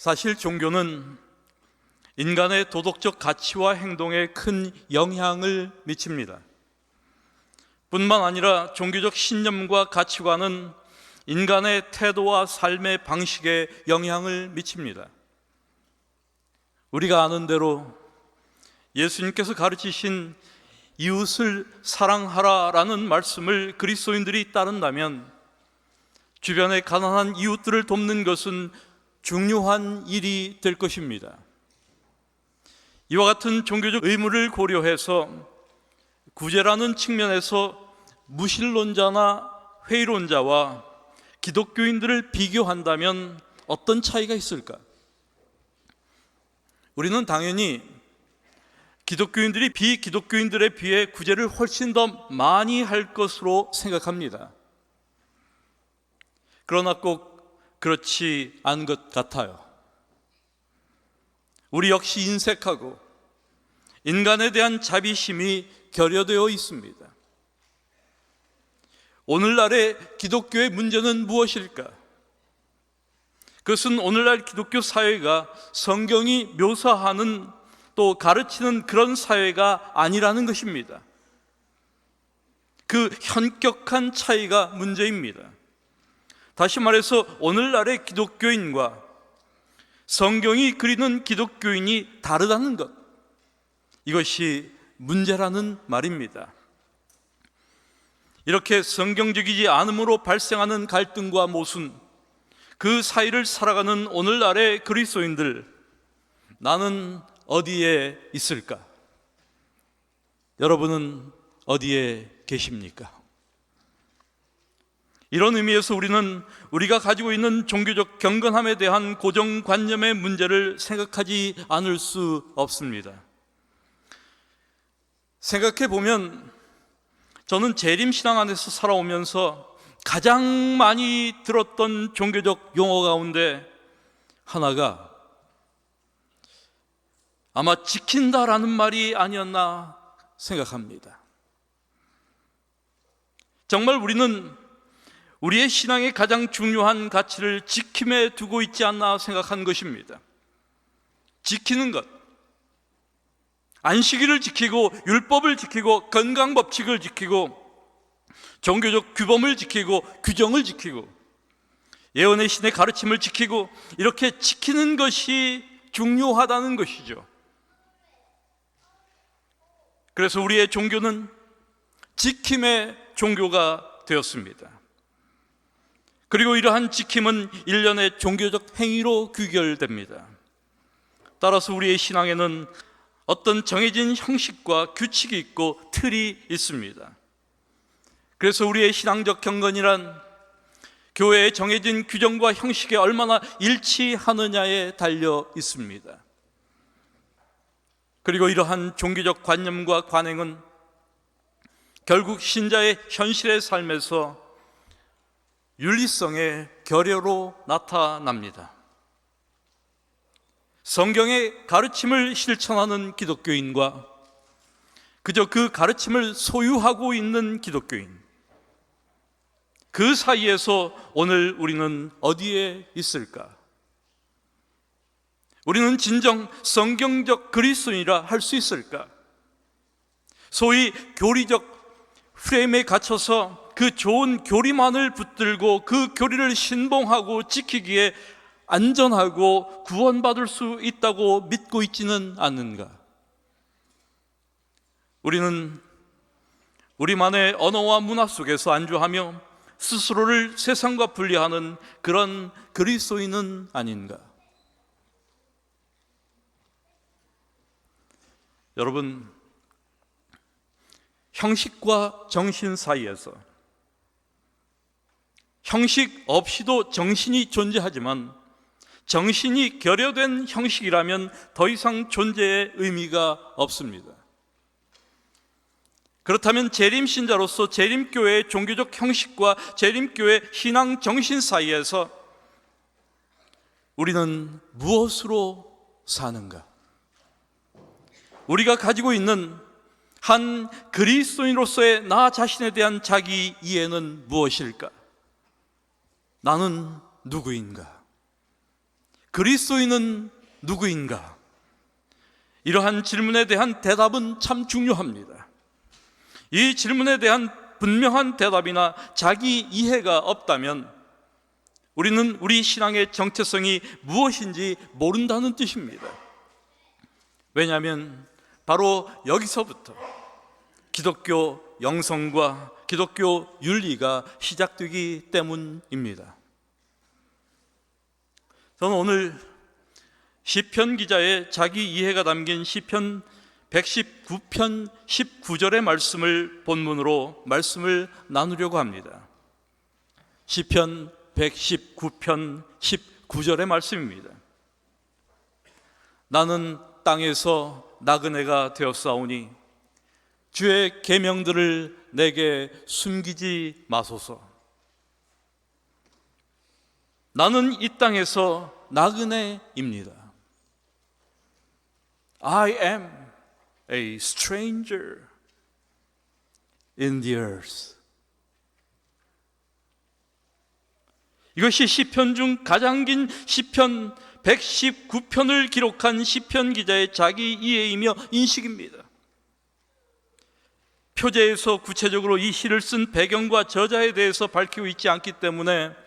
사실 종교는 인간의 도덕적 가치와 행동에 큰 영향을 미칩니다. 뿐만 아니라 종교적 신념과 가치관은 인간의 태도와 삶의 방식에 영향을 미칩니다. 우리가 아는 대로 예수님께서 가르치신 이웃을 사랑하라라는 말씀을 그리스도인들이 따른다면 주변의 가난한 이웃들을 돕는 것은 중요한 일이 될 것입니다. 이와 같은 종교적 의무를 고려해서 구제라는 측면에서 무신론자나 회의론자와 기독교인들을 비교한다면 어떤 차이가 있을까? 우리는 당연히 기독교인들이 비기독교인들에 비해 구제를 훨씬 더 많이 할 것으로 생각합니다. 그러나 꼭 그렇지 않은 것 같아요. 우리 역시 인색하고 인간에 대한 자비심이 결여되어 있습니다. 오늘날의 기독교의 문제는 무엇일까? 그것은 오늘날 기독교 사회가 성경이 묘사하는 또 가르치는 그런 사회가 아니라는 것입니다. 그 현격한 차이가 문제입니다. 다시 말해서 오늘날의 기독교인과 성경이 그리는 기독교인이 다르다는 것, 이것이 문제라는 말입니다. 이렇게 성경적이지 않음으로 발생하는 갈등과 모순, 그 사이를 살아가는 오늘날의 그리스도인들, 나는 어디에 있을까? 여러분은 어디에 계십니까? 이런 의미에서 우리는 우리가 가지고 있는 종교적 경건함에 대한 고정관념의 문제를 생각하지 않을 수 없습니다. 생각해 보면 저는 재림신앙 안에서 살아오면서 가장 많이 들었던 종교적 용어 가운데 하나가 아마 지킨다라는 말이 아니었나 생각합니다. 정말 우리는 우리의 신앙의 가장 중요한 가치를 지킴에 두고 있지 않나 생각한 것입니다. 지키는 것, 안식일을 지키고 율법을 지키고 건강법칙을 지키고 종교적 규범을 지키고 규정을 지키고 예언의 신의 가르침을 지키고 이렇게 지키는 것이 중요하다는 것이죠. 그래서 우리의 종교는 지킴의 종교가 되었습니다. 그리고 이러한 지킴은 일련의 종교적 행위로 귀결됩니다. 따라서 우리의 신앙에는 어떤 정해진 형식과 규칙이 있고 틀이 있습니다. 그래서 우리의 신앙적 경건이란 교회의 정해진 규정과 형식에 얼마나 일치하느냐에 달려 있습니다. 그리고 이러한 종교적 관념과 관행은 결국 신자의 현실의 삶에서 윤리성의 결여로 나타납니다. 성경의 가르침을 실천하는 기독교인과 그저 그 가르침을 소유하고 있는 기독교인, 그 사이에서 오늘 우리는 어디에 있을까? 우리는 진정 성경적 그리스도인이라 할 수 있을까? 소위 교리적 프레임에 갇혀서 그 좋은 교리만을 붙들고 그 교리를 신봉하고 지키기에 안전하고 구원받을 수 있다고 믿고 있지는 않는가? 우리는 우리만의 언어와 문화 속에서 안주하며 스스로를 세상과 분리하는 그런 그리스도인은 아닌가? 여러분, 형식과 정신 사이에서 형식 없이도 정신이 존재하지만 정신이 결여된 형식이라면 더 이상 존재의 의미가 없습니다. 그렇다면 재림신자로서 재림교회의 종교적 형식과 재림교회의 신앙 정신 사이에서 우리는 무엇으로 사는가? 우리가 가지고 있는 한 그리스도인으로서의 나 자신에 대한 자기 이해는 무엇일까? 나는 누구인가? 그리스도인은 누구인가? 이러한 질문에 대한 대답은 참 중요합니다. 이 질문에 대한 분명한 대답이나 자기 이해가 없다면 우리는 우리 신앙의 정체성이 무엇인지 모른다는 뜻입니다. 왜냐하면 바로 여기서부터 기독교 영성과 기독교 윤리가 시작되기 때문입니다. 저는 오늘 시편 기자의 자기 이해가 담긴 시편 119편 19절의 말씀을 본문으로 말씀을 나누려고 합니다. 시편 119편 19절의 말씀입니다. 나는 땅에서 나그네가 되었사오니 주의 계명들을 내게 숨기지 마소서. 나는 이 땅에서 나그네입니다. I am a stranger in the earth. 이것이 시편 중 가장 긴 시편 119편을 기록한 시편 기자의 자기 이해이며 인식입니다. 표제에서 구체적으로 이 시를 쓴 배경과 저자에 대해서 밝히고 있지 않기 때문에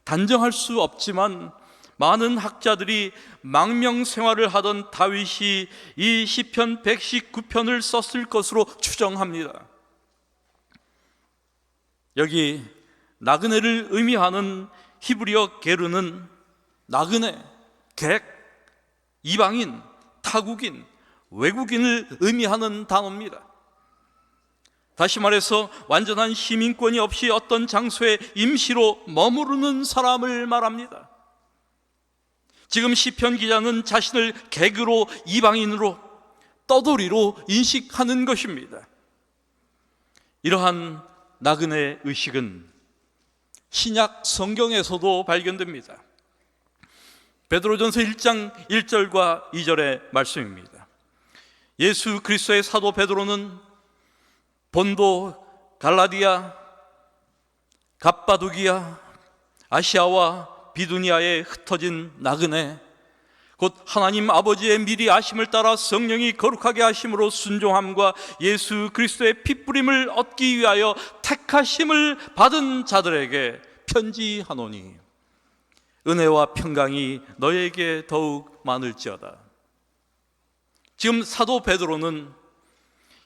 단정할 수 없지만 많은 학자들이 망명 생활을 하던 다윗이 이 시편 119편을 썼을 것으로 추정합니다. 여기 나그네를 의미하는 히브리어 게르는 나그네, 객, 이방인, 타국인, 외국인을 의미하는 단어입니다. 다시 말해서 완전한 시민권이 없이 어떤 장소에 임시로 머무르는 사람을 말합니다. 지금 시편 기자는 자신을 객으로, 이방인으로, 떠돌이로 인식하는 것입니다. 이러한 나그네 의식은 신약 성경에서도 발견됩니다. 베드로전서 1장 1절과 2절의 말씀입니다. 예수 그리스도의 사도 베드로는 본도, 갈라디아, 갑바도기아, 아시아와 비두니아에 흩어진 나그네, 곧 하나님 아버지의 미리 아심을 따라 성령이 거룩하게 하심으로 순종함과 예수 그리스도의 핏부림을 얻기 위하여 택하심을 받은 자들에게 편지하노니 은혜와 평강이 너에게 더욱 많을지어다. 지금 사도 베드로는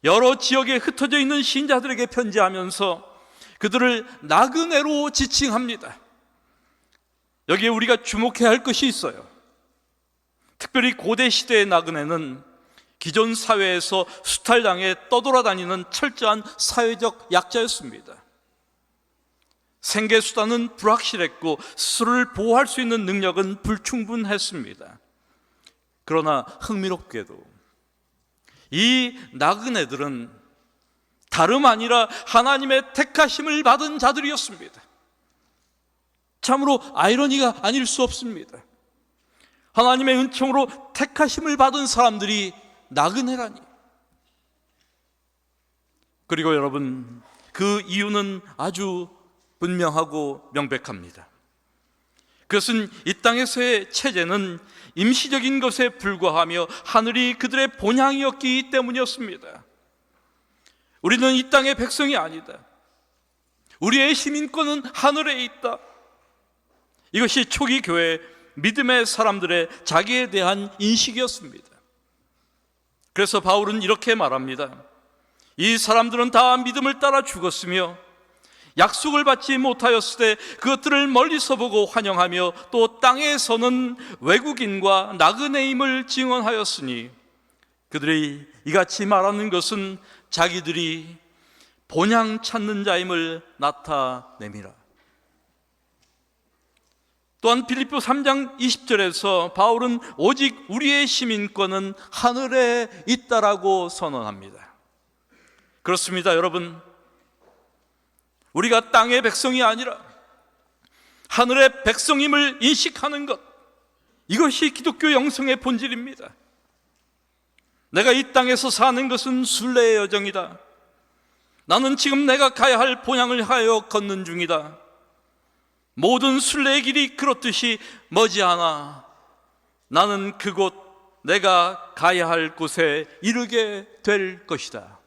여러 지역에 흩어져 있는 신자들에게 편지하면서 그들을 나그네로 지칭합니다. 여기에 우리가 주목해야 할 것이 있어요. 특별히 고대 시대의 나그네는 기존 사회에서 수탈당해 떠돌아다니는 철저한 사회적 약자였습니다. 생계수단은 불확실했고 스스로를 보호할 수 있는 능력은 불충분했습니다. 그러나 흥미롭게도 이 나그네들은 다름 아니라 하나님의 택하심을 받은 자들이었습니다. 참으로 아이러니가 아닐 수 없습니다. 하나님의 은총으로 택하심을 받은 사람들이 나그네라니. 그리고 여러분, 그 이유는 아주 분명하고 명백합니다. 그것은 이 땅에서의 체제는 임시적인 것에 불과하며 하늘이 그들의 본향이었기 때문이었습니다. 우리는 이 땅의 백성이 아니다. 우리의 시민권은 하늘에 있다. 이것이 초기 교회 믿음의 사람들의 자기에 대한 인식이었습니다. 그래서 바울은 이렇게 말합니다. 이 사람들은 다 믿음을 따라 죽었으며 약속을 받지 못하였을 때 그것들을 멀리서 보고 환영하며 또 땅에서는 외국인과 나그네임을 증언하였으니 그들이 이같이 말하는 것은 자기들이 본향 찾는 자임을 나타내미라. 또한 빌립보 3장 20절에서 바울은 오직 우리의 시민권은 하늘에 있다라고 선언합니다. 그렇습니다, 여러분. 우리가 땅의 백성이 아니라 하늘의 백성임을 인식하는 것, 이것이 기독교 영성의 본질입니다. 내가 이 땅에서 사는 것은 순례의 여정이다. 나는 지금 내가 가야 할 본향을 하여 걷는 중이다. 모든 순례의 길이 그렇듯이 머지않아 나는 그곳 내가 가야 할 곳에 이르게 될 것이다.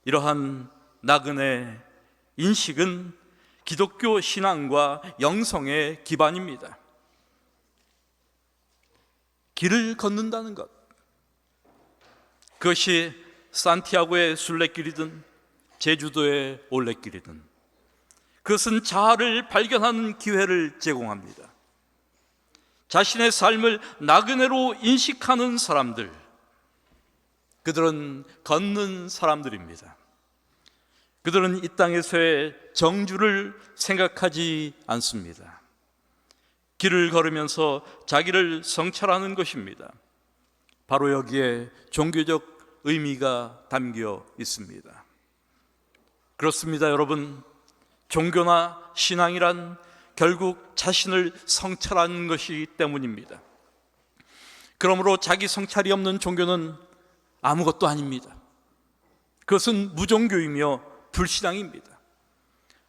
이러한 나그네 인식은 기독교 신앙과 영성의 기반입니다. 길을 걷는다는 것, 그것이 산티아고의 순례길이든 제주도의 올레길이든 그것은 자아를 발견하는 기회를 제공합니다. 자신의 삶을 나그네로 인식하는 사람들, 그들은 걷는 사람들입니다. 그들은 이 땅에서의 정주를 생각하지 않습니다. 길을 걸으면서 자기를 성찰하는 것입니다. 바로 여기에 종교적 의미가 담겨 있습니다. 그렇습니다, 여러분. 종교나 신앙이란 결국 자신을 성찰하는 것이기 때문입니다. 그러므로 자기 성찰이 없는 종교는 아무것도 아닙니다. 그것은 무종교이며 불신앙입니다.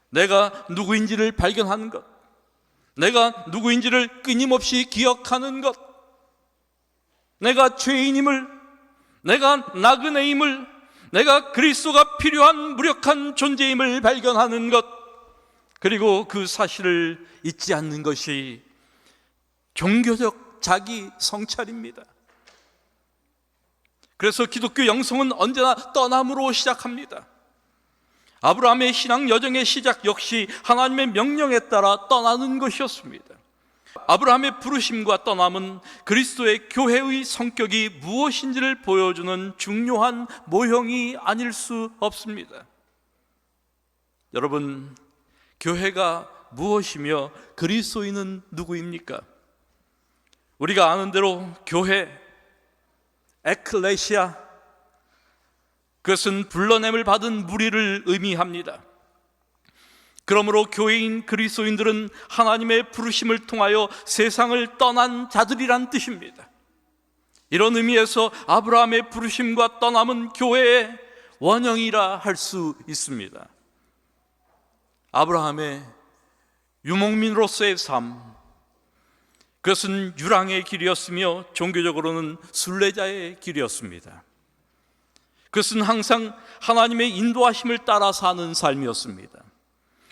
내가 누구인지를 발견하는 것, 내가 누구인지를 끊임없이 기억하는 것, 내가 죄인임을, 내가 나그네임을, 내가 그리스도가 필요한 무력한 존재임을 발견하는 것, 그리고 그 사실을 잊지 않는 것이 종교적 자기 성찰입니다. 그래서 기독교 영성은 언제나 떠남으로 시작합니다. 아브라함의 신앙 여정의 시작 역시 하나님의 명령에 따라 떠나는 것이었습니다. 아브라함의 부르심과 떠남은 그리스도의 교회의 성격이 무엇인지를 보여주는 중요한 모형이 아닐 수 없습니다. 여러분, 교회가 무엇이며 그리스도인은 누구입니까? 우리가 아는 대로 교회, 에클레시아, 그것은 불러냄을 받은 무리를 의미합니다. 그러므로 교회인 그리스도인들은 하나님의 부르심을 통하여 세상을 떠난 자들이란 뜻입니다. 이런 의미에서 아브라함의 부르심과 떠남은 교회의 원형이라 할 수 있습니다. 아브라함의 유목민으로서의 삶, 그것은 유랑의 길이었으며 종교적으로는 순례자의 길이었습니다. 그것은 항상 하나님의 인도하심을 따라 사는 삶이었습니다.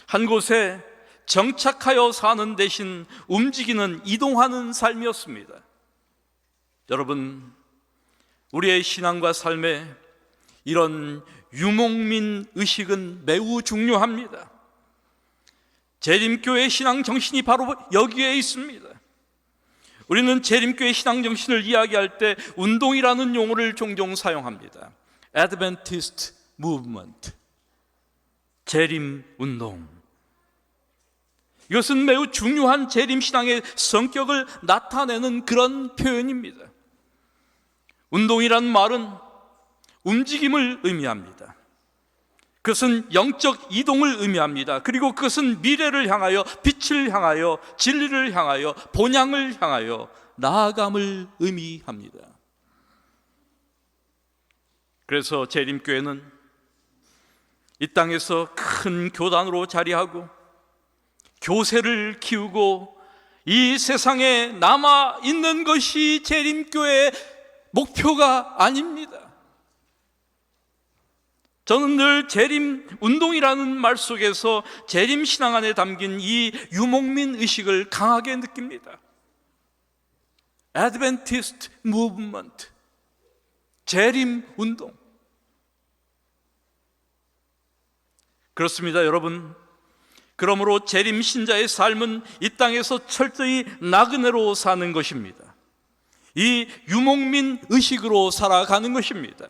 한 곳에 정착하여 사는 대신 움직이는, 이동하는 삶이었습니다. 여러분, 우리의 신앙과 삶에 이런 유목민 의식은 매우 중요합니다. 재림교회 신앙 정신이 바로 여기에 있습니다. 우리는 재림교회 신앙 정신을 이야기할 때 운동이라는 용어를 종종 사용합니다. Adventist Movement, 재림 운동. 이것은 매우 중요한 재림 신앙의 성격을 나타내는 그런 표현입니다. 운동이란 말은 움직임을 의미합니다. 그것은 영적 이동을 의미합니다. 그리고 그것은 미래를 향하여, 빛을 향하여, 진리를 향하여, 본향을 향하여 나아감을 의미합니다. 그래서 재림교회는 이 땅에서 큰 교단으로 자리하고 교세를 키우고 이 세상에 남아있는 것이 재림교회의 목표가 아닙니다. 저는 늘 재림 운동이라는 말 속에서 재림 신앙 안에 담긴 이 유목민 의식을 강하게 느낍니다. Adventist Movement, 재림 운동. 그렇습니다, 여러분. 그러므로 재림 신자의 삶은 이 땅에서 철저히 나그네로 사는 것입니다. 이 유목민 의식으로 살아가는 것입니다.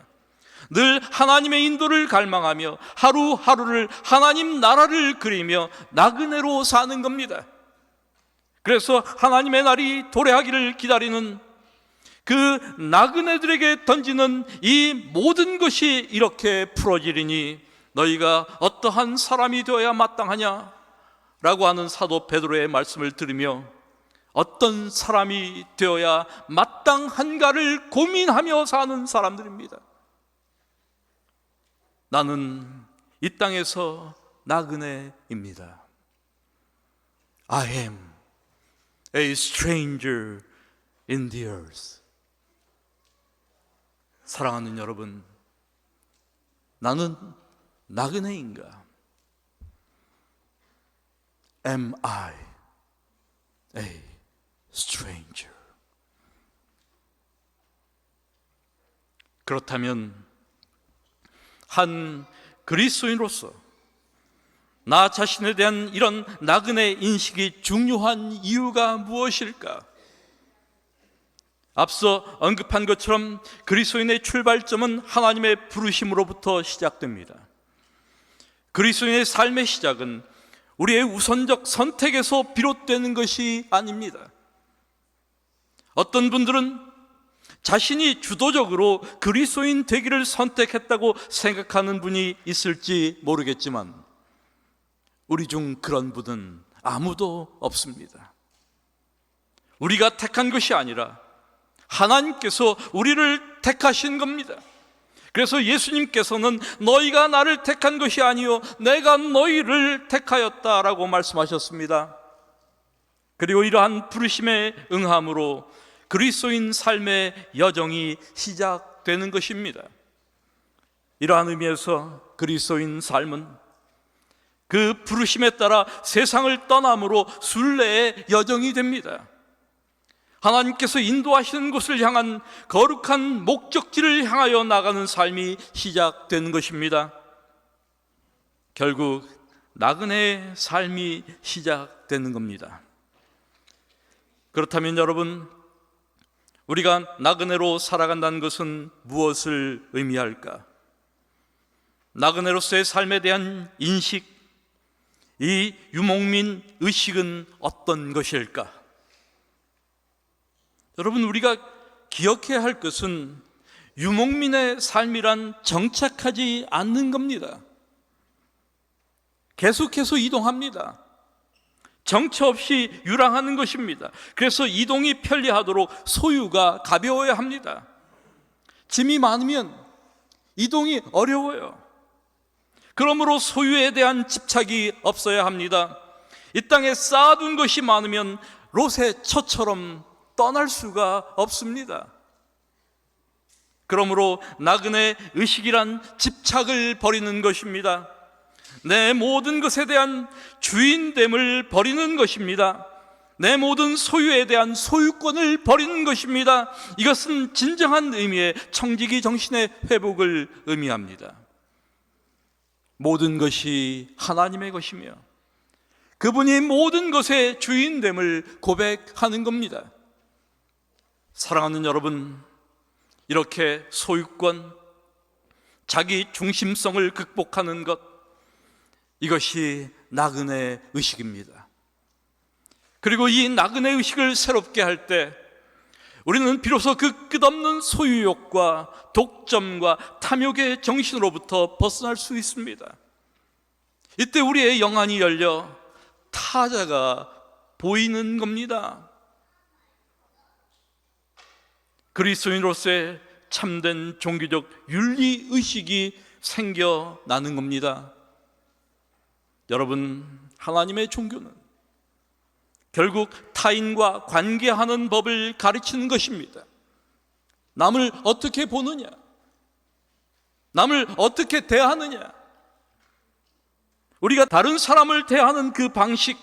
늘 하나님의 인도를 갈망하며 하루하루를 하나님 나라를 그리며 나그네로 사는 겁니다. 그래서 하나님의 날이 도래하기를 기다리는 그 나그네들에게 던지는 이 모든 것이 이렇게 풀어지리니 너희가 어떠한 사람이 되어야 마땅하냐? 라고 하는 사도 베드로의 말씀을 들으며 어떤 사람이 되어야 마땅한가를 고민하며 사는 사람들입니다. 나는 이 땅에서 나그네입니다. I am a stranger in the earth. 사랑하는 여러분, 나는 나그네인가? Am I a stranger? 그렇다면 한 그리스도인으로서 나 자신에 대한 이런 나그네 인식이 중요한 이유가 무엇일까? 앞서 언급한 것처럼 그리스도인의 출발점은 하나님의 부르심으로부터 시작됩니다. 그리스도인의 삶의 시작은 우리의 우선적 선택에서 비롯되는 것이 아닙니다. 어떤 분들은 자신이 주도적으로 그리스도인 되기를 선택했다고 생각하는 분이 있을지 모르겠지만 우리 중 그런 분은 아무도 없습니다. 우리가 택한 것이 아니라 하나님께서 우리를 택하신 겁니다. 그래서 예수님께서는 너희가 나를 택한 것이 아니요 내가 너희를 택하였다라고 말씀하셨습니다. 그리고 이러한 부르심에 응함으로 그리스도인 삶의 여정이 시작되는 것입니다. 이러한 의미에서 그리스도인 삶은 그 부르심에 따라 세상을 떠남으로 순례의 여정이 됩니다. 하나님께서 인도하시는 곳을 향한 거룩한 목적지를 향하여 나가는 삶이 시작되는 것입니다. 결국 나그네의 삶이 시작되는 겁니다. 그렇다면 여러분, 우리가 나그네로 살아간다는 것은 무엇을 의미할까? 나그네로서의 삶에 대한 인식, 이 유목민 의식은 어떤 것일까? 여러분, 우리가 기억해야 할 것은 유목민의 삶이란 정착하지 않는 겁니다. 계속해서 이동합니다. 정처 없이 유랑하는 것입니다. 그래서 이동이 편리하도록 소유가 가벼워야 합니다. 짐이 많으면 이동이 어려워요. 그러므로 소유에 대한 집착이 없어야 합니다. 이 땅에 쌓아둔 것이 많으면 롯의 처처럼 떠날 수가 없습니다. 그러므로 나그네 의식이란 집착을 버리는 것입니다. 내 모든 것에 대한 주인됨을 버리는 것입니다. 내 모든 소유에 대한 소유권을 버리는 것입니다. 이것은 진정한 의미의 청지기 정신의 회복을 의미합니다. 모든 것이 하나님의 것이며 그분이 모든 것의 주인됨을 고백하는 겁니다. 사랑하는 여러분, 이렇게 소유권, 자기 중심성을 극복하는 것, 이것이 나그네 의식입니다. 그리고 이 나그네 의식을 새롭게 할 때 우리는 비로소 그 끝없는 소유욕과 독점과 탐욕의 정신으로부터 벗어날 수 있습니다. 이때 우리의 영안이 열려 타자가 보이는 겁니다. 그리스도인으로서의 참된 종교적 윤리의식이 생겨나는 겁니다. 여러분, 하나님의 종교는 결국 타인과 관계하는 법을 가르치는 것입니다. 남을 어떻게 보느냐, 남을 어떻게 대하느냐, 우리가 다른 사람을 대하는 그 방식,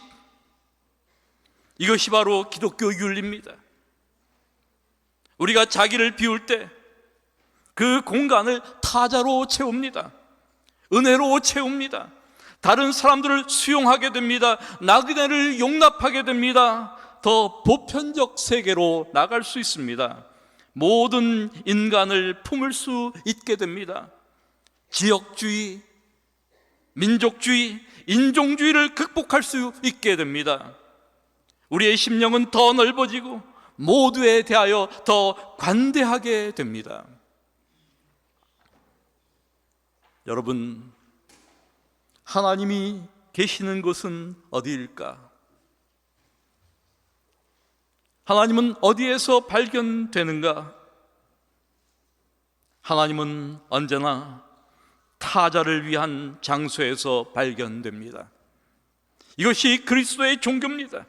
이것이 바로 기독교 윤리입니다. 우리가 자기를 비울 때 그 공간을 타자로 채웁니다. 은혜로 채웁니다. 다른 사람들을 수용하게 됩니다. 나그네를 용납하게 됩니다. 더 보편적 세계로 나갈 수 있습니다. 모든 인간을 품을 수 있게 됩니다. 지역주의, 민족주의, 인종주의를 극복할 수 있게 됩니다. 우리의 심령은 더 넓어지고 모두에 대하여 더 관대하게 됩니다. 여러분, 하나님이 계시는 곳은 어디일까? 하나님은 어디에서 발견되는가? 하나님은 언제나 타자를 위한 장소에서 발견됩니다. 이것이 그리스도의 종교입니다.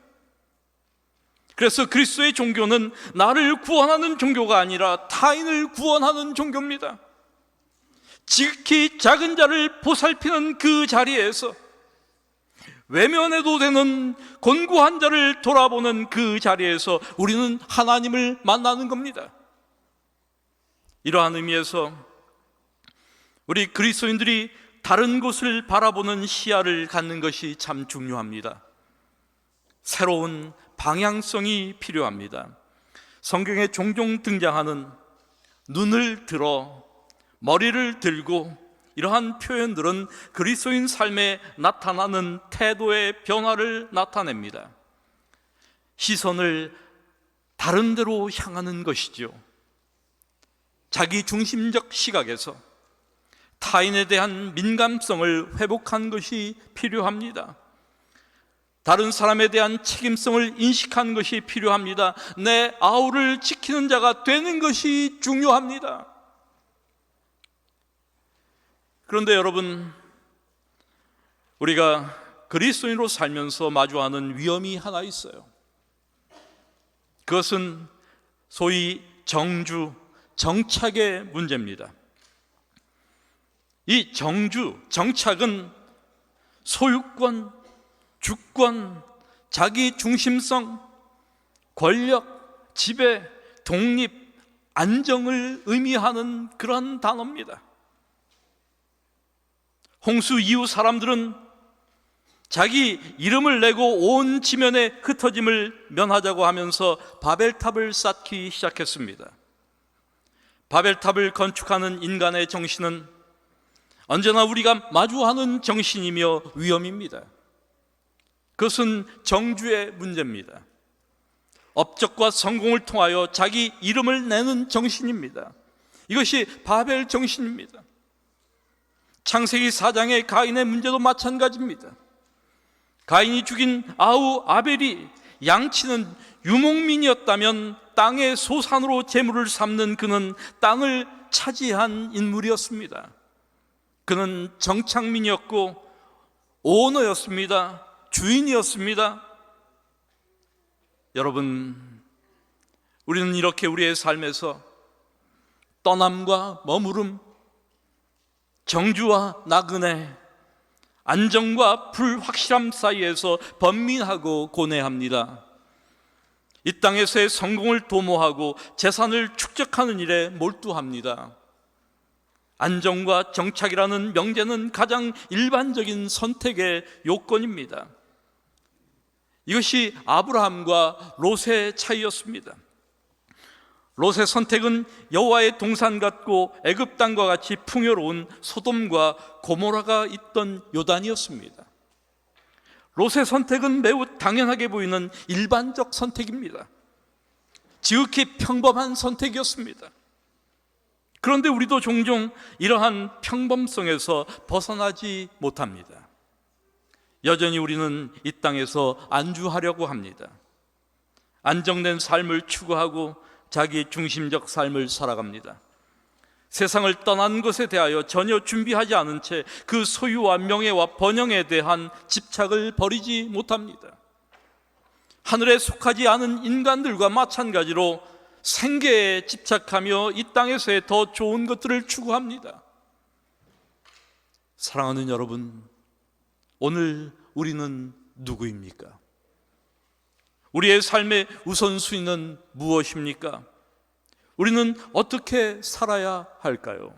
그래서 그리스도의 종교는 나를 구원하는 종교가 아니라 타인을 구원하는 종교입니다. 지극히 작은 자를 보살피는 그 자리에서, 외면해도 되는 곤고한 자를 돌아보는 그 자리에서 우리는 하나님을 만나는 겁니다. 이러한 의미에서 우리 그리스도인들이 다른 곳을 바라보는 시야를 갖는 것이 참 중요합니다. 새로운 방향성이 필요합니다. 성경에 종종 등장하는 눈을 들어, 머리를 들고, 이러한 표현들은 그리스도인 삶에 나타나는 태도의 변화를 나타냅니다. 시선을 다른 데로 향하는 것이죠. 자기 중심적 시각에서 타인에 대한 민감성을 회복한 것이 필요합니다. 다른 사람에 대한 책임성을 인식하는 것이 필요합니다. 내 아우를 지키는 자가 되는 것이 중요합니다. 그런데 여러분, 우리가 그리스도인으로 살면서 마주하는 위험이 하나 있어요. 그것은 소위 정주, 정착의 문제입니다. 이 정주, 정착은 소유권, 주권, 자기 중심성, 권력, 지배, 독립, 안정을 의미하는 그런 단어입니다. 홍수 이후 사람들은 자기 이름을 내고 온 지면에 흩어짐을 면하자고 하면서 바벨탑을 쌓기 시작했습니다. 바벨탑을 건축하는 인간의 정신은 언제나 우리가 마주하는 정신이며 위험입니다. 그것은 정주의 문제입니다. 업적과 성공을 통하여 자기 이름을 내는 정신입니다. 이것이 바벨 정신입니다. 창세기 4장의 가인의 문제도 마찬가지입니다. 가인이 죽인 아우 아벨이 양치는 유목민이었다면 땅의 소산으로 재물을 삼는 그는 땅을 차지한 인물이었습니다. 그는 정착민이었고 오너였습니다. 주인이었습니다. 여러분, 우리는 이렇게 우리의 삶에서 떠남과 머무름, 정주와 나그네, 안정과 불확실함 사이에서 번민하고 고뇌합니다. 이 땅에서의 성공을 도모하고 재산을 축적하는 일에 몰두합니다. 안정과 정착이라는 명제는 가장 일반적인 선택의 요건입니다. 이것이 아브라함과 롯의 차이였습니다. 롯의 선택은 여호와의 동산 같고 애굽 땅과 같이 풍요로운 소돔과 고모라가 있던 요단이었습니다. 롯의 선택은 매우 당연하게 보이는 일반적 선택입니다. 지극히 평범한 선택이었습니다. 그런데 우리도 종종 이러한 평범성에서 벗어나지 못합니다. 여전히 우리는 이 땅에서 안주하려고 합니다. 안정된 삶을 추구하고 자기 중심적 삶을 살아갑니다. 세상을 떠난 것에 대하여 전혀 준비하지 않은 채 그 소유와 명예와 번영에 대한 집착을 버리지 못합니다. 하늘에 속하지 않은 인간들과 마찬가지로 생계에 집착하며 이 땅에서의 더 좋은 것들을 추구합니다. 사랑하는 여러분, 오늘 우리는 누구입니까? 우리의 삶의 우선순위는 무엇입니까? 우리는 어떻게 살아야 할까요?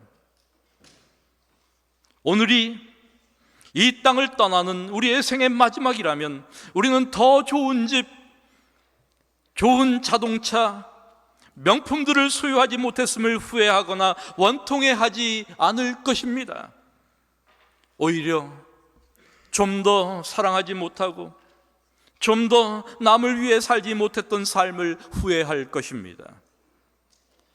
오늘이 이 땅을 떠나는 우리의 생의 마지막이라면 우리는 더 좋은 집, 좋은 자동차, 명품들을 소유하지 못했음을 후회하거나 원통해하지 않을 것입니다. 오히려 좀 더 사랑하지 못하고 좀 더 남을 위해 살지 못했던 삶을 후회할 것입니다.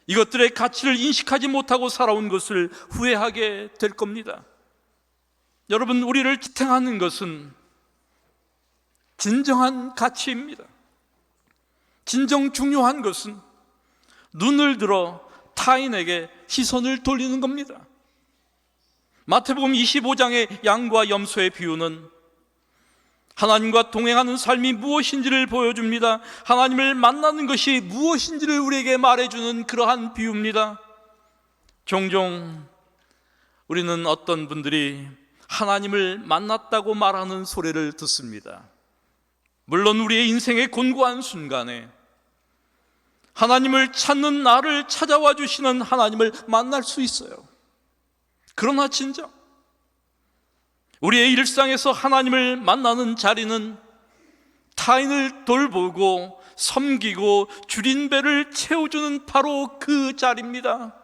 이것들의 가치를 인식하지 못하고 살아온 것을 후회하게 될 겁니다. 여러분, 우리를 지탱하는 것은 진정한 가치입니다. 진정 중요한 것은 눈을 들어 타인에게 시선을 돌리는 겁니다. 마태복음 25장의 양과 염소의 비유는 하나님과 동행하는 삶이 무엇인지를 보여줍니다. 하나님을 만나는 것이 무엇인지를 우리에게 말해주는 그러한 비유입니다. 종종 우리는 어떤 분들이 하나님을 만났다고 말하는 소리를 듣습니다. 물론 우리의 인생의 곤고한 순간에 하나님을 찾는 나를 찾아와 주시는 하나님을 만날 수 있어요. 그러나 진정 우리의 일상에서 하나님을 만나는 자리는 타인을 돌보고 섬기고 줄인 배를 채워주는 바로 그 자리입니다.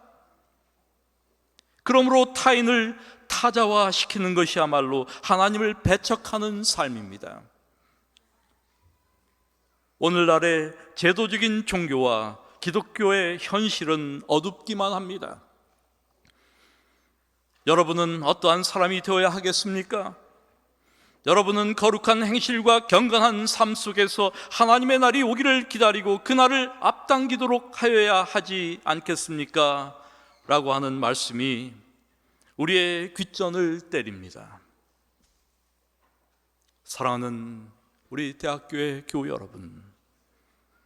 그러므로 타인을 타자화시키는 것이야말로 하나님을 배척하는 삶입니다. 오늘날의 제도적인 종교와 기독교의 현실은 어둡기만 합니다. 여러분은 어떠한 사람이 되어야 하겠습니까? 여러분은 거룩한 행실과 경건한 삶 속에서 하나님의 날이 오기를 기다리고 그 날을 앞당기도록 하여야 하지 않겠습니까? 라고 하는 말씀이 우리의 귓전을 때립니다. 사랑하는 우리 대학교의 교우 여러분,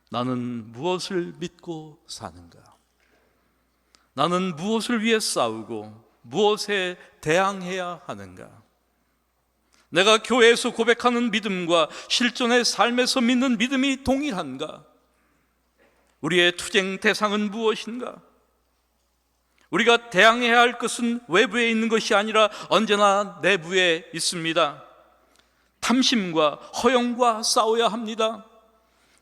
나는 무엇을 믿고 사는가? 나는 무엇을 위해 싸우고 무엇에 대항해야 하는가? 내가 교회에서 고백하는 믿음과 실존의 삶에서 믿는 믿음이 동일한가? 우리의 투쟁 대상은 무엇인가? 우리가 대항해야 할 것은 외부에 있는 것이 아니라 언제나 내부에 있습니다. 탐심과 허영과 싸워야 합니다.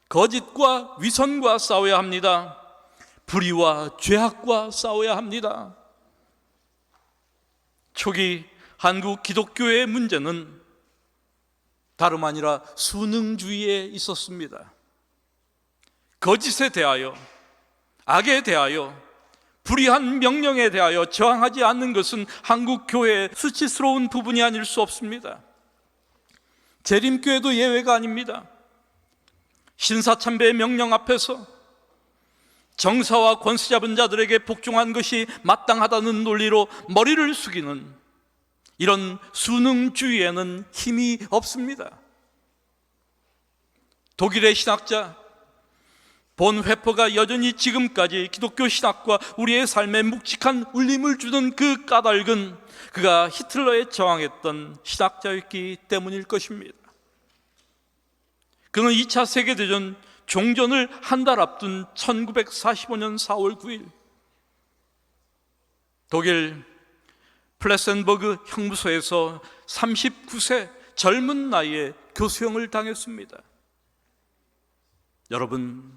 거짓과 위선과 싸워야 합니다. 불의와 죄악과 싸워야 합니다. 초기 한국 기독교의 문제는 다름 아니라 순응주의에 있었습니다. 거짓에 대하여, 악에 대하여, 불의한 명령에 대하여 저항하지 않는 것은 한국 교회의 수치스러운 부분이 아닐 수 없습니다. 재림교회도 예외가 아닙니다. 신사참배의 명령 앞에서 정사와 권세 잡은 자들에게 복종한 것이 마땅하다는 논리로 머리를 숙이는 이런 순응주의에는 힘이 없습니다. 독일의 신학자 본 회퍼가 여전히 지금까지 기독교 신학과 우리의 삶에 묵직한 울림을 주는 그 까닭은 그가 히틀러에 저항했던 신학자였기 때문일 것입니다. 그는 2차 세계대전 종전을 한 달 앞둔 1945년 4월 9일 독일 플레센버그 형무소에서 39세 젊은 나이에 교수형을 당했습니다. 여러분,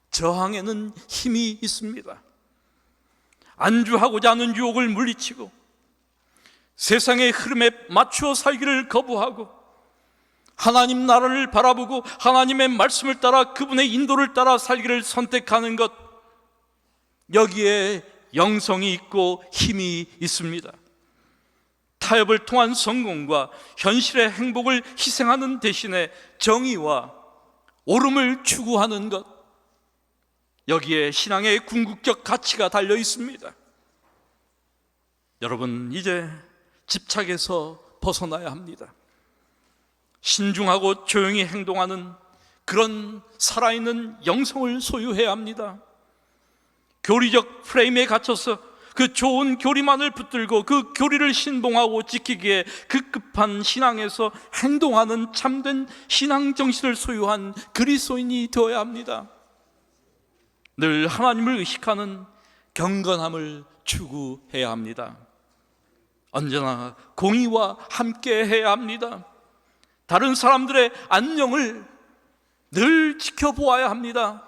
저항에는 힘이 있습니다. 안주하고자 하는 유혹을 물리치고 세상의 흐름에 맞추어 살기를 거부하고 하나님 나라를 바라보고 하나님의 말씀을 따라 그분의 인도를 따라 살기를 선택하는 것, 여기에 영성이 있고 힘이 있습니다. 타협을 통한 성공과 현실의 행복을 희생하는 대신에 정의와 옳음을 추구하는 것, 여기에 신앙의 궁극적 가치가 달려 있습니다. 여러분, 이제 집착에서 벗어나야 합니다. 신중하고 조용히 행동하는 그런 살아있는 영성을 소유해야 합니다. 교리적 프레임에 갇혀서 그 좋은 교리만을 붙들고 그 교리를 신봉하고 지키기에 급급한 신앙에서 행동하는 참된 신앙 정신을 소유한 그리스도인이 되어야 합니다. 늘 하나님을 의식하는 경건함을 추구해야 합니다. 언제나 공의와 함께 해야 합니다. 다른 사람들의 안녕을 늘 지켜보아야 합니다.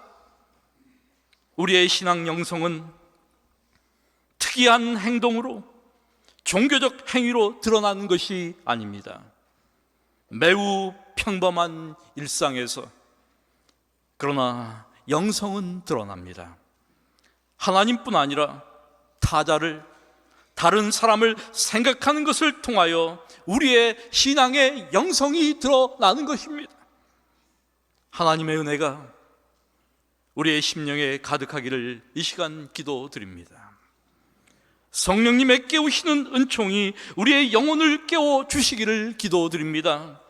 우리의 신앙 영성은 특이한 행동으로 종교적 행위로 드러나는 것이 아닙니다. 매우 평범한 일상에서 그러나 영성은 드러납니다. 하나님뿐 아니라 타자를, 다른 사람을 생각하는 것을 통하여 우리의 신앙의 영성이 드러나는 것입니다. 하나님의 은혜가 우리의 심령에 가득하기를 이 시간 기도드립니다. 성령님의 깨우시는 은총이 우리의 영혼을 깨워주시기를 기도드립니다.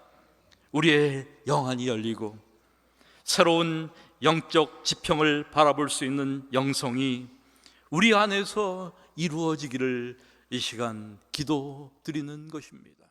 우리의 영안이 열리고 새로운 영적 지평을 바라볼 수 있는 영성이 우리 안에서 이루어지기를 이 시간 기도드리는 것입니다.